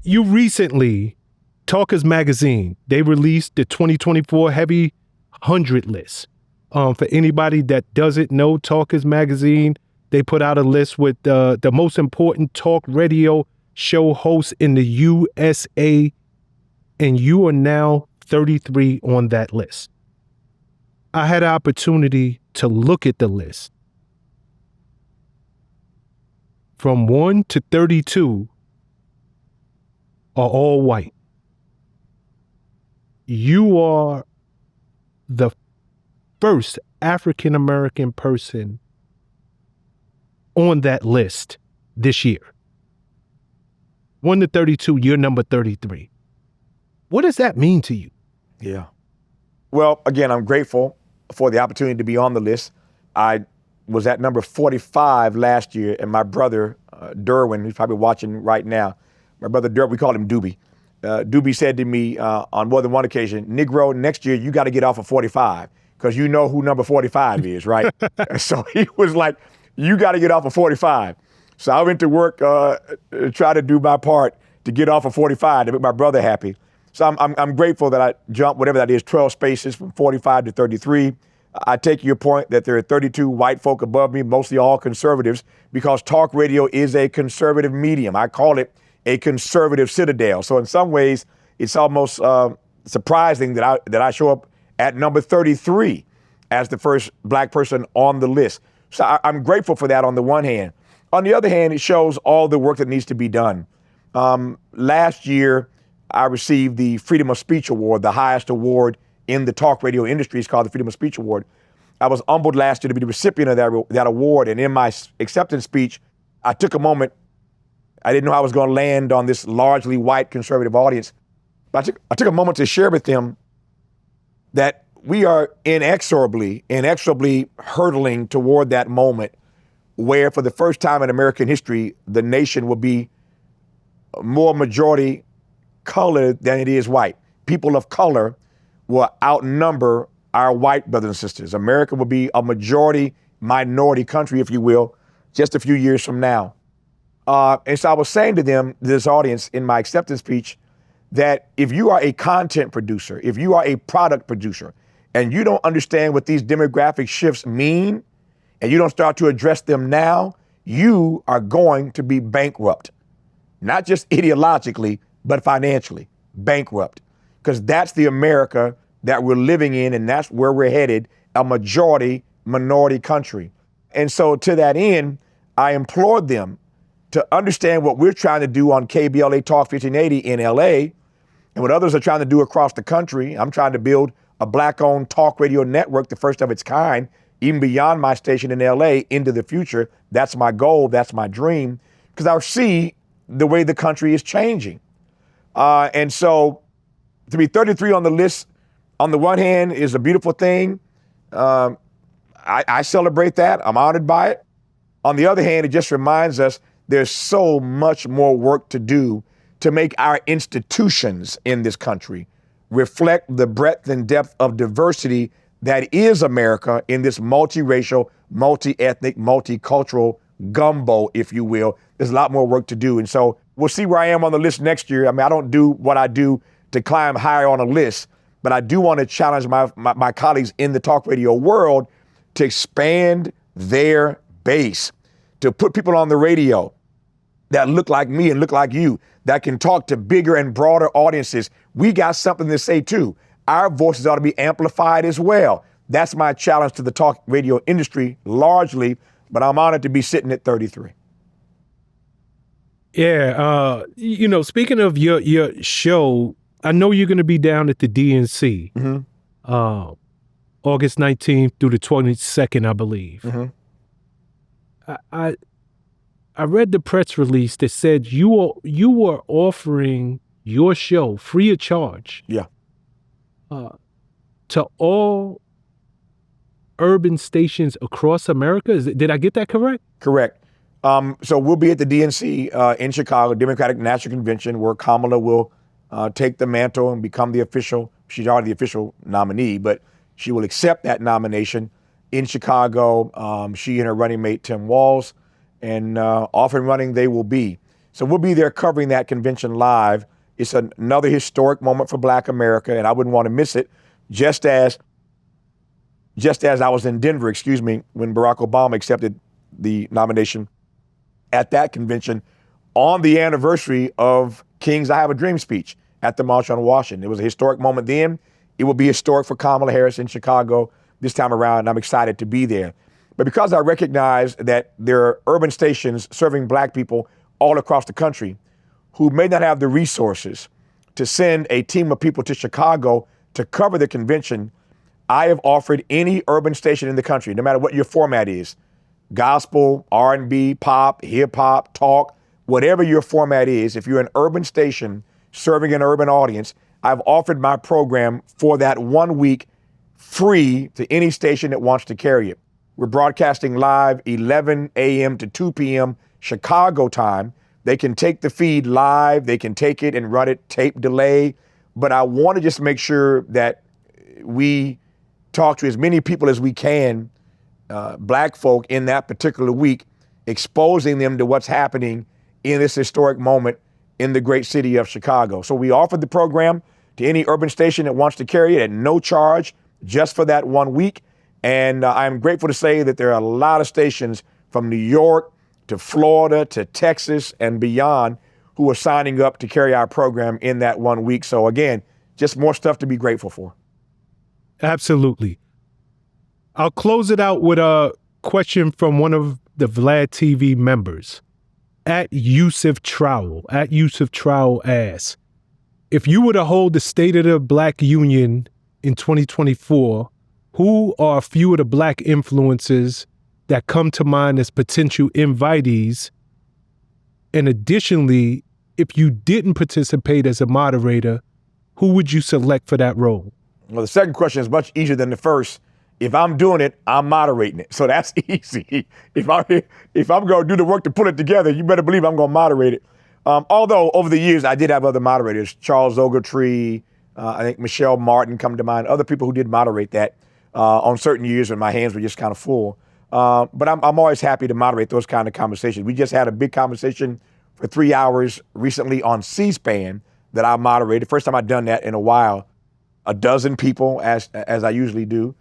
you recently, Talkers Magazine, they released the 2024 Heavy 100 list. For anybody that doesn't know Talkers Magazine, they put out a list with the most important talk radio show hosts in the USA, and you are now 33 on that list. I had an opportunity to look at the list. From 1 to 32 are all white. You are the first African-American person on that list this year. 1 to 32, you're number 33. What does that mean to you? Yeah. Well, again, I'm grateful for the opportunity to be on the list. I was at number 45 last year, and my brother, Derwin, who's probably watching right now, my brother Derwin, we call him Doobie. Doobie said to me on more than one occasion, Negro, next year you got to get off of 45 because you know who number 45 is, right? So he was like, you got to get off of 45. So I went to work, try to do my part to get off of 45 to make my brother happy. So I'm grateful that I jumped, whatever that is, 12 spaces from 45 to 33. I take your point that there are 32 white folk above me, mostly all conservatives, because talk radio is a conservative medium. I call it a conservative citadel. So in some ways, it's almost surprising that I show up at number 33 as the first black person on the list. So I'm grateful for that on the one hand. On the other hand, it shows all the work that needs to be done. Last year, I received the Freedom of Speech Award, the highest award in the talk radio industry. It's called the Freedom of Speech Award. I was humbled last year to be the recipient of that award. And in my acceptance speech, I took a moment. I didn't know I was going to land on this largely white conservative audience. But I took a moment to share with them that we are inexorably hurtling toward that moment where for the first time in American history, the nation will be more majority colored than it is white. People of color will outnumber our white brothers and sisters. America will be a majority minority country, if you will, just a few years from now. And so I was saying to them, this audience in my acceptance speech, that if you are a content producer, if you are a product producer, and you don't understand what these demographic shifts mean, and you don't start to address them now, you are going to be bankrupt. Not just ideologically, but financially bankrupt. Because that's the America that we're living in, and that's where we're headed, a majority minority country. And so to that end, I implored them to understand what we're trying to do on KBLA Talk 1580 in LA, and what others are trying to do across the country. I'm trying to build a black-owned talk radio network, the first of its kind, even beyond my station in LA into the future. That's my goal, that's my dream, because I see the way the country is changing. And so to be 33 on the list, on the one hand, is a beautiful thing. I celebrate that. I'm honored by it. On the other hand, it just reminds us there's so much more work to do to make our institutions in this country reflect the breadth and depth of diversity that is America in this multiracial, multi-ethnic, multicultural gumbo, if you will. There's a lot more work to do. And so we'll see where I am on the list next year. I mean, I don't do what I do to climb higher on a list, but I do want to challenge my colleagues in the talk radio world to expand their base, to put people on the radio that look like me and look like you, that can talk to bigger and broader audiences. We got something to say too. Our voices ought to be amplified as well. That's my challenge to the talk radio industry largely, but I'm honored to be sitting at 33. Yeah, speaking of your show, I know you're going to be down at the DNC, August 19th through the 22nd, I believe. I read the press release that said you were offering your show free of charge. Yeah. To all urban stations across America. Did I get that correct? Correct. So we'll be at the DNC in Chicago, Democratic National Convention, where Kamala will take the mantle and become the official. She's already the official nominee, but she will accept that nomination in Chicago. She and her running mate, Tim Walz, and off and running they will be. So we'll be there covering that convention live. It's another historic moment for Black America, and I wouldn't want to miss it. Just as I was in Denver, when Barack Obama accepted the nomination at that convention on the anniversary of King's I Have a Dream speech at the March on Washington. It was a historic moment then. It will be historic for Kamala Harris in Chicago this time around, and I'm excited to be there. But because I recognize that there are urban stations serving Black people all across the country who may not have the resources to send a team of people to Chicago to cover the convention, I have offered any urban station in the country, no matter what your format is, gospel, R&B, pop, hip hop, talk, whatever your format is, if you're an urban station serving an urban audience, I've offered my program for that 1 week free to any station that wants to carry it. We're broadcasting live 11 a.m. to 2 p.m. Chicago time. They can take the feed live. They can take it and run it tape delay. But I want to just make sure that we talk to as many people as we can, Black folk in that particular week, exposing them to what's happening in this historic moment in the great city of Chicago. So we offered the program to any urban station that wants to carry it at no charge, just for that 1 week. And I'm grateful to say that there are a lot of stations from New York to Florida to Texas and beyond who are signing up to carry our program in that 1 week. So again, just more stuff to be grateful for. Absolutely. I'll close it out with a question from one of the Vlad TV members. At Yusuf Trowell asks, if you were to hold the State of the Black Union in 2024, who are a few of the Black influences that come to mind as potential invitees? And additionally, if you didn't participate as a moderator, who would you select for that role? Well, the second question is much easier than the first. If I'm doing it, I'm moderating it. So that's easy. If I'm going to do the work to put it together, you better believe I'm going to moderate it. Although over the years, I did have other moderators, Charles Ogletree, I think Michelle Martin come to mind, other people who did moderate that on certain years when my hands were just kind of full. But I'm always happy to moderate those kind of conversations. We just had a big conversation for 3 hours recently on C-SPAN that I moderated. First time I'd done that in a while. A dozen people, as I usually do,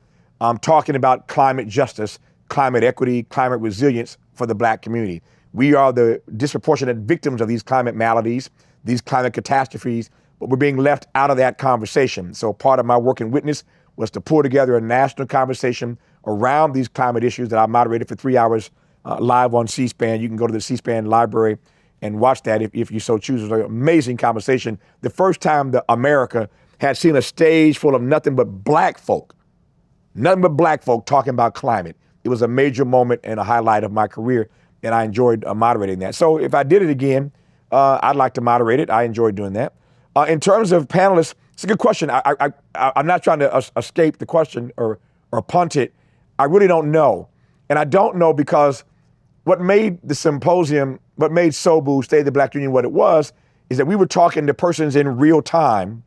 talking about climate justice, climate equity, climate resilience for the Black community. We are the disproportionate victims of these climate maladies, these climate catastrophes, but we're being left out of that conversation. So part of my work in witness was to pull together a national conversation around these climate issues that I moderated for 3 hours live on C-SPAN. You can go to the C-SPAN library and watch that if you so choose. It was an amazing conversation. The first time that America had seen a stage full of nothing but Black folk talking about climate. It was a major moment and a highlight of my career, and I enjoyed moderating that. So if I did it again, I'd like to moderate it. I enjoyed doing that. In terms of panelists, it's a good question. I'm not trying to escape the question or punt it. I really don't know. And I don't know because what made the symposium, what made SOBU, State of the Black Union, what it was, is that we were talking to persons in real time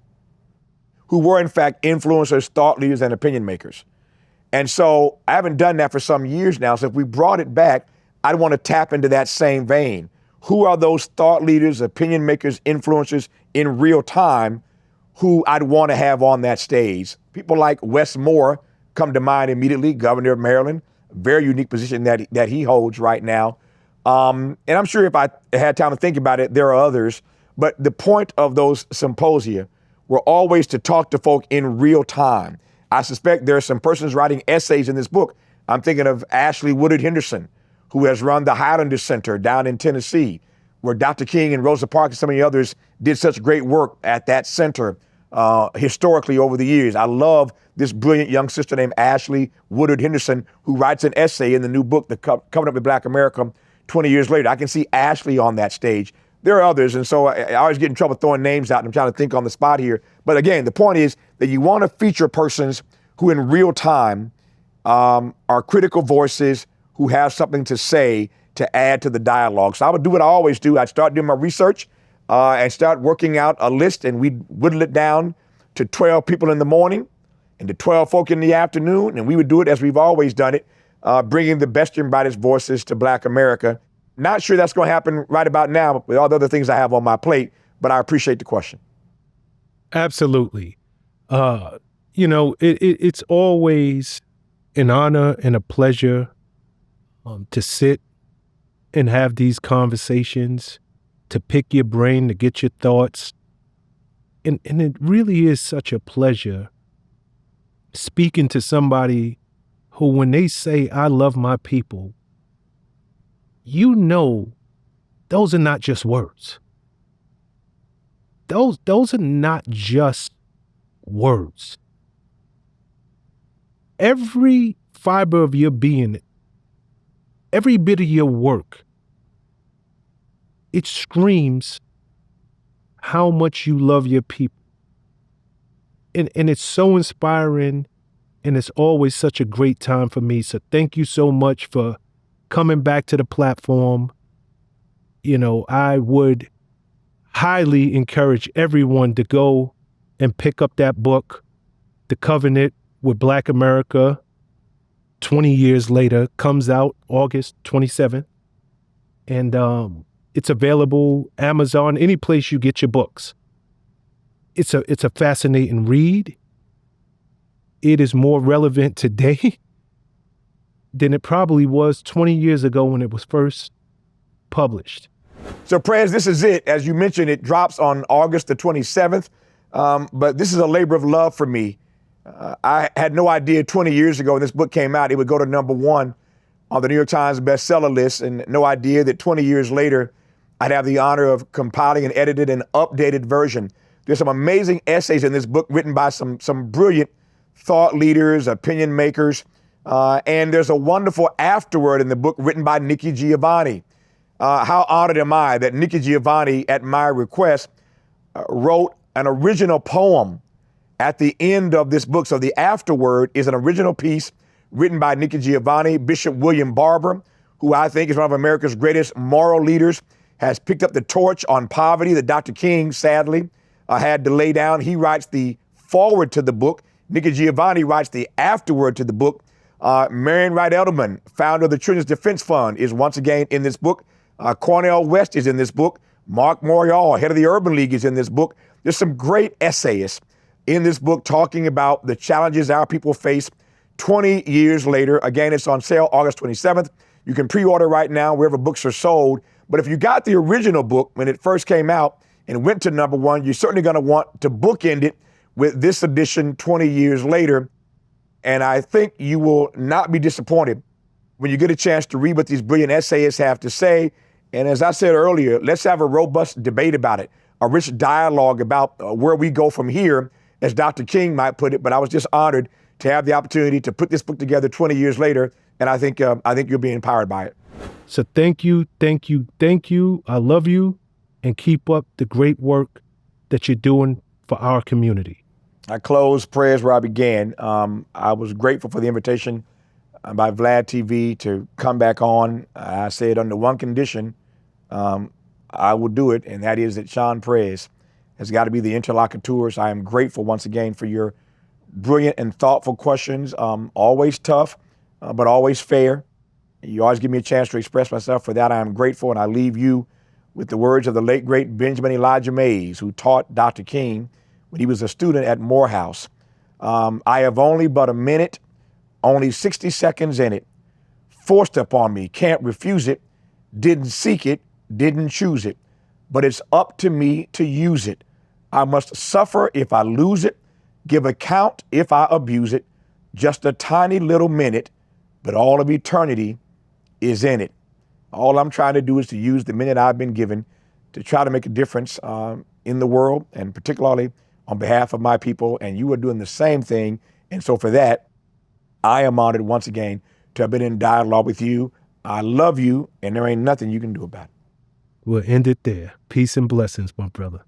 who were in fact influencers, thought leaders, and opinion makers. And so I haven't done that for some years now. So if we brought it back, I'd want to tap into that same vein. Who are those thought leaders, opinion makers, influencers in real time who I'd want to have on that stage? People like Wes Moore come to mind immediately, Governor of Maryland, very unique position that he holds right now. And I'm sure if I had time to think about it, there are others. But the point of those symposia were always to talk to folk in real time. I suspect there are some persons writing essays in this book. I'm thinking of Ashley Woodard Henderson, who has run the Highlander Center down in Tennessee, where Dr. King and Rosa Parks and some of the others did such great work at that center historically over the years. I love this brilliant young sister named Ashley Woodard Henderson, who writes an essay in the new book, Coming Up with Black America, 20 years later. I can see Ashley on that stage. There are others, and so I always get in trouble throwing names out, and I'm trying to think on the spot here. But again, the point is that you want to feature persons who in real time are critical voices, who have something to say to add to the dialogue. So I would do what I always do. I'd start doing my research and start working out a list, and we'd whittle it down to 12 people in the morning and to 12 folk in the afternoon, and we would do it as we've always done it, bringing the best and brightest voices to Black America. Not sure that's going to happen right about now with all the other things I have on my plate, but I appreciate the question. Absolutely. It's always an honor and a pleasure to sit and have these conversations, to pick your brain, to get your thoughts. And it really is such a pleasure speaking to somebody who, when they say, I love my people, those are not just words. Those are not just words. Every fiber of your being, every bit of your work, it screams how much you love your people. And it's so inspiring, and it's always such a great time for me. So thank you so much for coming back to the platform. I would highly encourage everyone to go and pick up that book, The Covenant with Black America, 20 years later, comes out August 27th. And it's available Amazon, any place you get your books. It's a fascinating read. It is more relevant today than it probably was 20 years ago when it was first published. So, Prez, this is it. As you mentioned, it drops on August the 27th. But this is a labor of love for me. I had no idea 20 years ago when this book came out, it would go to #1 on the New York Times bestseller list, and no idea that 20 years later, I'd have the honor of compiling and edited an updated version. There's some amazing essays in this book written by some brilliant thought leaders, opinion makers, and there's a wonderful afterword in the book written by Nikki Giovanni. How honored am I that Nikki Giovanni, at my request, wrote an original poem at the end of this book. So the afterword is an original piece written by Nikki Giovanni. Bishop William Barber, who I think is one of America's greatest moral leaders, has picked up the torch on poverty that Dr. King, sadly, had to lay down. He writes the foreword to the book. Nikki Giovanni writes the afterword to the book. Marion Wright Edelman, founder of the Children's Defense Fund, is once again in this book. Cornel West is in this book. Mark Morial, head of the Urban League, is in this book. There's some great essayists in this book talking about the challenges our people face 20 years later. Again, it's on sale August 27th. You can pre-order right now wherever books are sold. But if you got the original book when it first came out and went to #1, you're certainly going to want to bookend it with this edition 20 years later. And I think you will not be disappointed when you get a chance to read what these brilliant essayists have to say. And as I said earlier, let's have a robust debate about it, a rich dialogue about where we go from here, as Dr. King might put it. But I was just honored to have the opportunity to put this book together 20 years later. And I think you'll be empowered by it. So thank you. I love you, and keep up the great work that you're doing for our community. I close prayers where I began. I was grateful for the invitation by Vlad TV to come back on. I said under one condition, I will do it, and that is that Sean Prez has got to be the interlocutor. So I am grateful once again for your brilliant and thoughtful questions, always tough, but always fair. You always give me a chance to express myself. For that, I am grateful, and I leave you with the words of the late, great Benjamin Elijah Mays, who taught Dr. King when he was a student at Morehouse. I have only but a minute, only 60 seconds in it, forced upon me, can't refuse it, didn't seek it, didn't choose it, but it's up to me to use it. I must suffer if I lose it, give account if I abuse it, just a tiny little minute, but all of eternity is in it. All I'm trying to do is to use the minute I've been given to try to make a difference in the world, and particularly on behalf of my people, and you are doing the same thing. And so for that, I am honored once again to have been in dialogue with you. I love you, and there ain't nothing you can do about it. We'll end it there. Peace and blessings, my brother.